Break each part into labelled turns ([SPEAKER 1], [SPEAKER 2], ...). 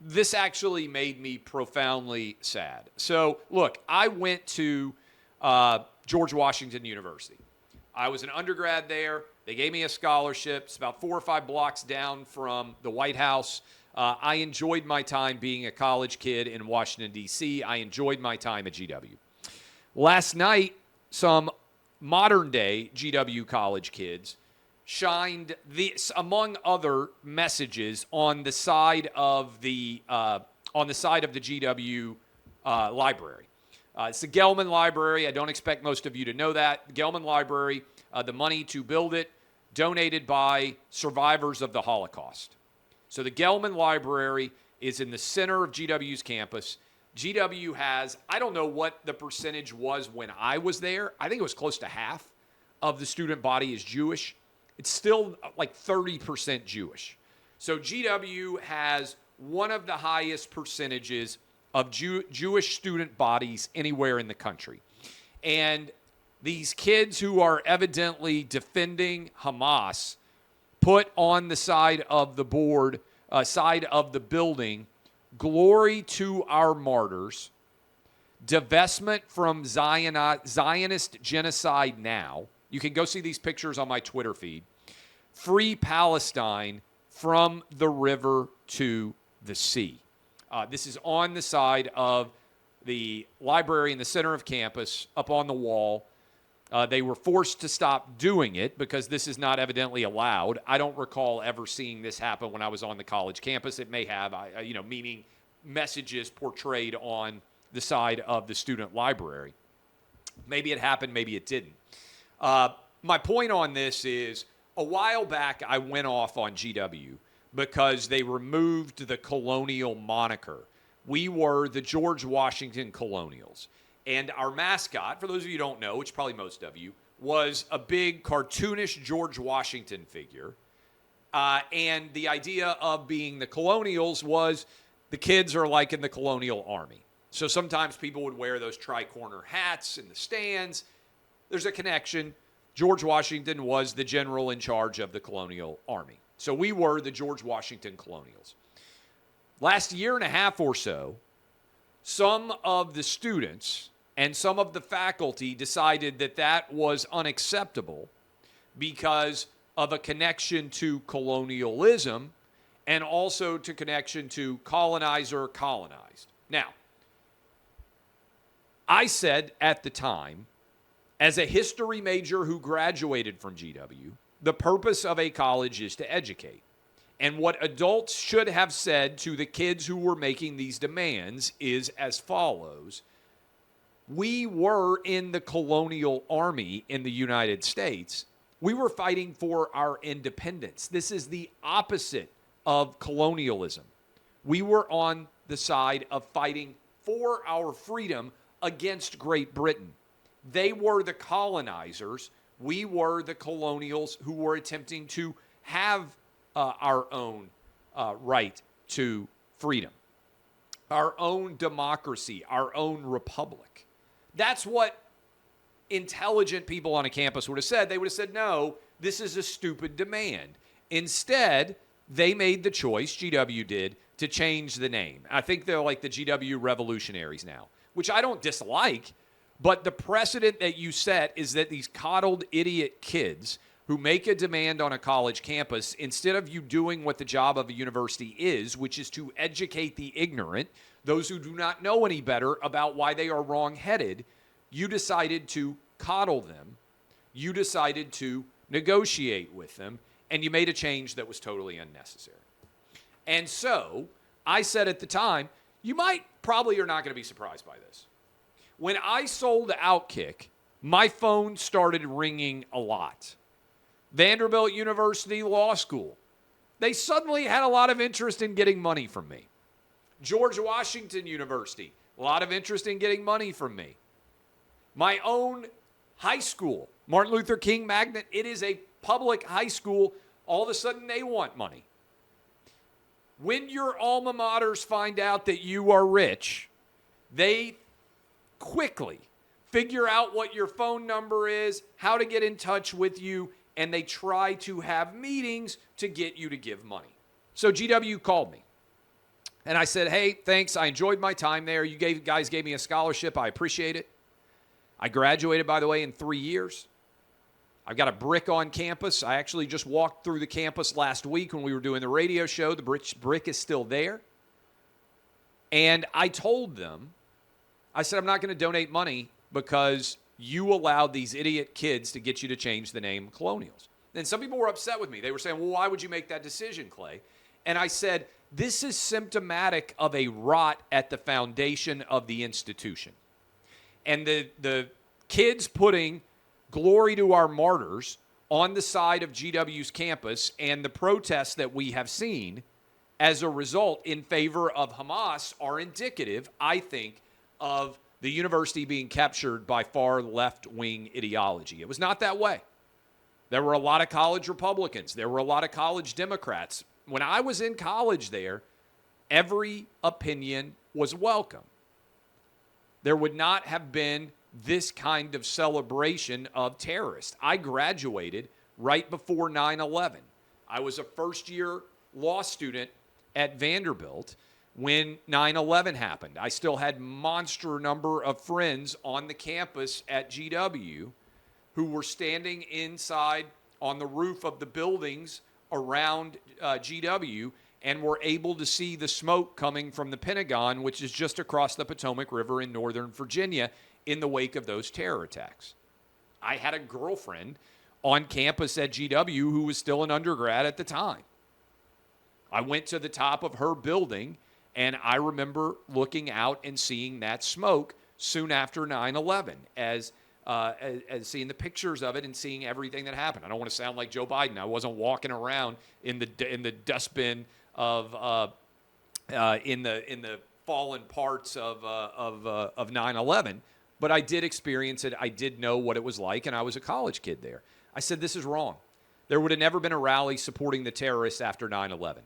[SPEAKER 1] this actually made me profoundly sad. So, look, I went to George Washington University. I was an undergrad there. They gave me a scholarship. It's about 4 or 5 blocks down from the White House. I enjoyed my time being a college kid in Washington, D.C. I enjoyed my time at GW. Last night, some modern-day GW college kids shined this, among other messages, on the side of the GW library. It's the Gelman Library. I don't expect most of you to know that. The Gelman Library, the money to build it, donated by survivors of the Holocaust. So the Gelman Library is in the center of GW's campus. GW has, I don't know what the percentage was when I was there. I think it was close to half of the student body is Jewish. It's still like 30% Jewish. So GW has one of the highest percentages of Jewish student bodies anywhere in the country. And these kids who are evidently defending Hamas put on the side of the board, side of the building, "Glory to our martyrs," "Divestment from Zionist genocide now." You can go see these pictures on my Twitter feed. "Free Palestine from the river to the sea." This is on the side of the library in the center of campus, up on the wall. They were forced to stop doing it because this is not evidently allowed. I don't recall ever seeing this happen when I was on the college campus. It may have, meaning messages portrayed on the side of the student library. Maybe it happened, maybe it didn't. My point on this is, a while back I went off on GW because they removed the Colonial moniker. We were the George Washington Colonials. And our mascot, for those of you who don't know, which probably most of you, was a big cartoonish George Washington figure. And the idea of being the Colonials was the kids are like in the Colonial Army. So sometimes people would wear those tri-corner hats in the stands. There's a connection. George Washington was the general in charge of the Colonial Army. So we were the George Washington Colonials. Last year and a half or so, some of the students and some of the faculty decided that that was unacceptable because of a connection to colonialism and also to connection to colonizer, colonized. Now, I said at the time, as a history major who graduated from GW, the purpose of a college is to educate. And what adults should have said to the kids who were making these demands is as follows. We were in the Colonial Army in the United States. We were fighting for our independence. This is the opposite of colonialism. We were on the side of fighting for our freedom against Great Britain. They were the colonizers. We were the colonials who were attempting to have our own right to freedom, our own democracy, our own republic. That's what intelligent people on a campus would have said. They would have said, no, this is a stupid demand. Instead, they made the choice, GW did, to change the name. I think they're like the GW Revolutionaries now, which I don't dislike, but the precedent that you set is that these coddled idiot kids who make a demand on a college campus, instead of you doing what the job of a university is, which is to educate the ignorant, those who do not know any better about why they are wrong-headed, you decided to coddle them, you decided to negotiate with them, and you made a change that was totally unnecessary. And so, I said at the time, you probably are not going to be surprised by this. When I sold OutKick, my phone started ringing a lot. Vanderbilt University Law School, they suddenly had a lot of interest in getting money from me. George Washington University, a lot of interest in getting money from me. My own high school, Martin Luther King Magnet, it is a public high school. All of a sudden, they want money. When your alma maters find out that you are rich, they quickly figure out what your phone number is, how to get in touch with you, and they try to have meetings to get you to give money. So GW called me. And I said, hey, thanks. I enjoyed my time there. You guys gave me a scholarship. I appreciate it. I graduated, by the way, in 3 years. I've got a brick on campus. I actually just walked through the campus last week when we were doing the radio show. The brick is still there. And I told them, I said, I'm not going to donate money because you allowed these idiot kids to get you to change the name Colonials. And some people were upset with me. They were saying, well, why would you make that decision, Clay? And I said, this is symptomatic of a rot at the foundation of the institution. And the kids putting glory to our martyrs on the side of GW's campus and the protests that we have seen as a result in favor of Hamas are indicative, I think, of the university being captured by far left-wing ideology. It was not that way. There were a lot of college Republicans. There were a lot of college Democrats. When I was in college there, every opinion was welcome. There would not have been this kind of celebration of terrorists. I graduated right before 9/11. I was a first-year law student at Vanderbilt when 9/11 happened. I still had monster number of friends on the campus at GW who were standing inside on the roof of the buildings around GW and were able to see the smoke coming from the Pentagon, which is just across the Potomac River in Northern Virginia, in the wake of those terror attacks. I had a girlfriend on campus at GW who was still an undergrad at the time. I went to the top of her building, and I remember looking out and seeing that smoke soon after 9/11 as seeing the pictures of it and seeing everything that happened. I don't want to sound like Joe Biden. I wasn't walking around in the dustbin of in the fallen parts of 9/11, but I did experience it. I did know what it was like, and I was a college kid there. I said, this is wrong. There would have never been a rally supporting the terrorists after 9/11.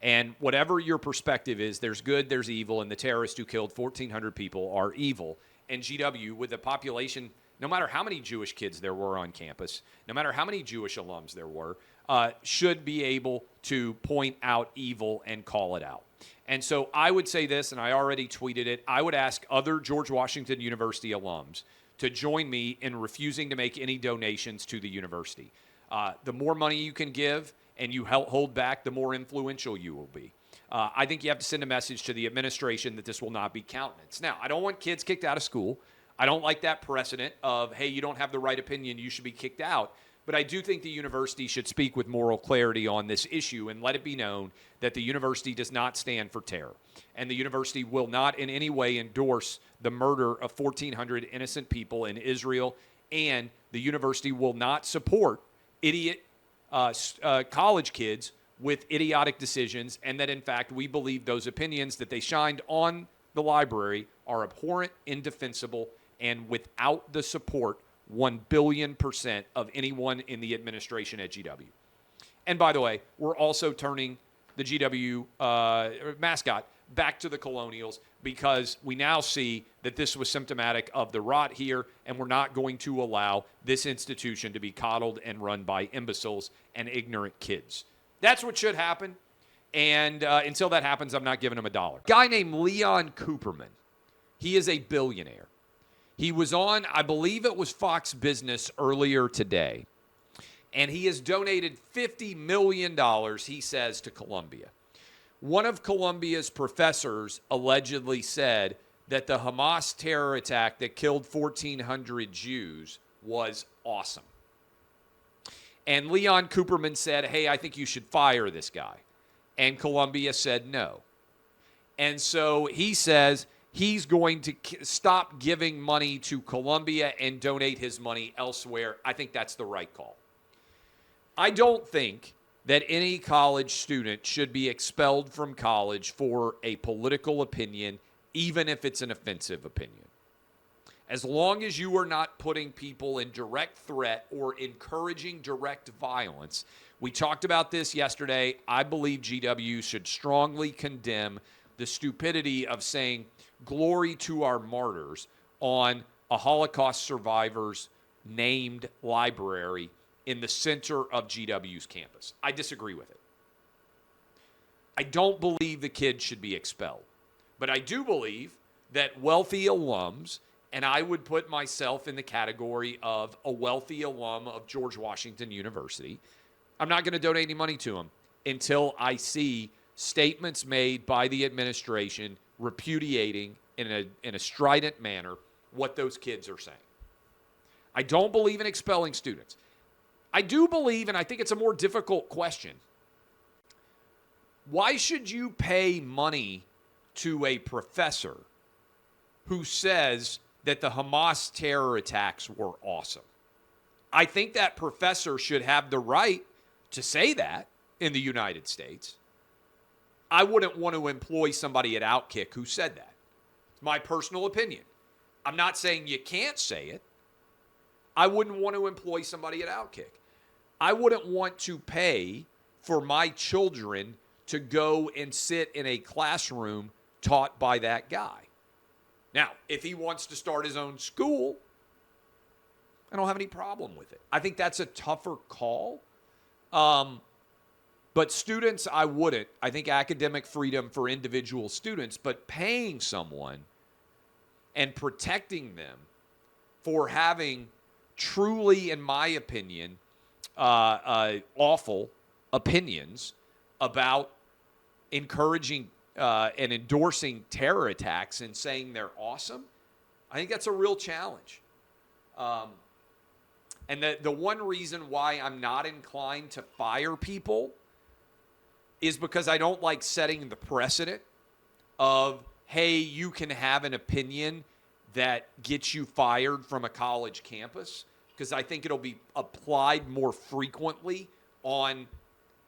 [SPEAKER 1] And whatever your perspective is, there's good, there's evil, and the terrorists who killed 1,400 people are evil. And GW, with the population, no matter how many Jewish kids there were on campus, no matter how many Jewish alums there were, should be able to point out evil and call it out. And so I would say this, and I already tweeted it, I would ask other George Washington University alums to join me in refusing to make any donations to the university. The more money you can give and you hold back, the more influential you will be. I think you have to send a message to the administration that this will not be countenanced. Now, I don't want kids kicked out of school. I don't like that precedent of, hey, you don't have the right opinion, you should be kicked out. But I do think the university should speak with moral clarity on this issue and let it be known that the university does not stand for terror. And the university will not in any way endorse the murder of 1,400 innocent people in Israel. And the university will not support idiot college kids with idiotic decisions, and that, in fact, we believe those opinions that they shined on the library are abhorrent, indefensible, and without the support 1,000,000,000% of anyone in the administration at GW. And by the way, we're also turning the GW mascot back to the Colonials because we now see that this was symptomatic of the rot here, and we're not going to allow this institution to be coddled and run by imbeciles and ignorant kids. That's what should happen, and until that happens, I'm not giving him $1. Guy named Leon Cooperman. He is a billionaire. He was on, I believe it was Fox Business earlier today, and he has donated $50 million, he says, to Columbia. One of Columbia's professors allegedly said that the Hamas terror attack that killed 1,400 Jews was awesome. And Leon Cooperman said, hey, I think you should fire this guy. And Columbia said no. And so he says he's going to stop giving money to Columbia and donate his money elsewhere. I think that's the right call. I don't think that any college student should be expelled from college for a political opinion, even if it's an offensive opinion. As long as you are not putting people in direct threat or encouraging direct violence. We talked about this yesterday. I believe GW should strongly condemn the stupidity of saying glory to our martyrs on a Holocaust survivors named library in the center of GW's campus. I disagree with it. I don't believe the kid should be expelled. But I do believe that wealthy alums, and I would put myself in the category of a wealthy alum of George Washington University, I'm not going to donate any money to them until I see statements made by the administration repudiating in a strident manner what those kids are saying. I don't believe in expelling students. I do believe, and I think it's a more difficult question, why should you pay money to a professor who says that the Hamas terror attacks were awesome? I think that professor should have the right to say that in the United States. I wouldn't want to employ somebody at OutKick who said that. It's my personal opinion. I'm not saying you can't say it. I wouldn't want to employ somebody at OutKick. I wouldn't want to pay for my children to go and sit in a classroom taught by that guy. Now, if he wants to start his own school, I don't have any problem with it. I think that's a tougher call. But students, I wouldn't. I think academic freedom for individual students, but paying someone and protecting them for having truly, in my opinion, awful opinions about encouraging and endorsing terror attacks and saying they're awesome, I think that's a real challenge. And the one reason why I'm not inclined to fire people is because I don't like setting the precedent of, hey, you can have an opinion that gets you fired from a college campus, because I think it'll be applied more frequently on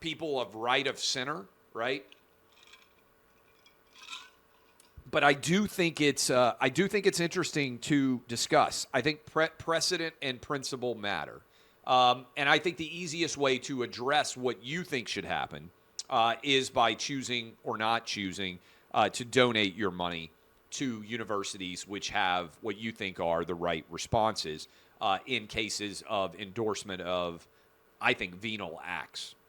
[SPEAKER 1] people of right of center, right? But I do think it's interesting to discuss. I think precedent and principle matter, and I think the easiest way to address what you think should happen is by choosing or not choosing to donate your money to universities which have what you think are the right responses in cases of endorsement of, I think, venal acts.